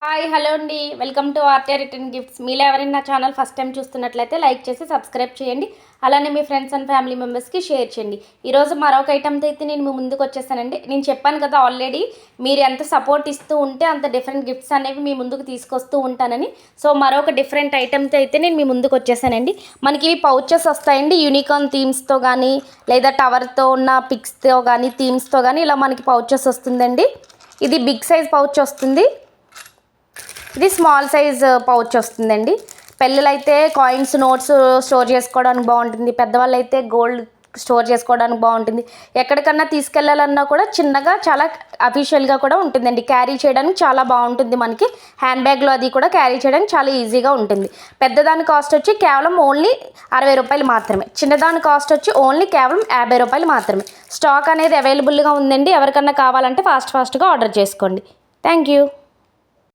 Hi hello అండి, welcome to RT return gifts. మీలో ఎవరైనా నా ఛానల్ ఫస్ట్ టైం చూస్తున్నట్లయితే లైక్ చేసి సబ్స్క్రైబ్ చేయండి. అలానే మీ ఫ్రెండ్స్ అండ్ ఫ్యామిలీ మెంబర్స్కి షేర్ చేయండి. ఈరోజు మరొక ఐటమ్తో అయితే నేను మీ ముందుకు వచ్చేసానండి. నేను చెప్పాను కదా ఆల్రెడీ, మీరు ఎంత సపోర్ట్ ఇస్తూ ఉంటే అంత డిఫరెంట్ గిఫ్ట్స్ అనేవి మీ ముందుకు తీసుకొస్తూ ఉంటానని. సో మరొక డిఫరెంట్ ఐటమ్తో అయితే నేను మీ ముందుకు వచ్చేసానండి. మనకి ఇవి పౌచెస్ వస్తాయండి, యూనికార్న్ థీమ్స్తో కానీ లేదా టవర్తో ఉన్న పిక్స్తో కానీ థీమ్స్తో కానీ ఇలా మనకి పౌచెస్ వస్తుందండి. ఇది బిగ్ సైజ్ పౌచ్ వస్తుంది, ఇది స్మాల్ సైజ్ పౌచ్ వస్తుందండి. పిల్లలైతే కాయిన్స్ నోట్స్ స్టోర్ చేసుకోవడానికి బాగుంటుంది, పెద్దవాళ్ళు అయితే గోల్డ్ స్టోర్ చేసుకోవడానికి బాగుంటుంది. ఎక్కడికన్నా తీసుకెళ్ళాలన్నా కూడా చిన్నగా చాలా అఫీషియల్గా కూడా ఉంటుందండి. క్యారీ చేయడానికి చాలా బాగుంటుంది. మనకి హ్యాండ్ బ్యాగ్లో అది కూడా క్యారీ చేయడానికి చాలా ఈజీగా ఉంటుంది. పెద్దదాని కాస్ట్ వచ్చి కేవలం ఓన్లీ 60 రూపాయలు మాత్రమే, చిన్నదాని కాస్ట్ వచ్చి ఓన్లీ కేవలం 50 రూపాయలు మాత్రమే. స్టాక్ అనేది అవైలబుల్గా ఉందండి. ఎవరికన్నా కావాలంటే ఫాస్ట్గా ఆర్డర్ చేసుకోండి. Thank you.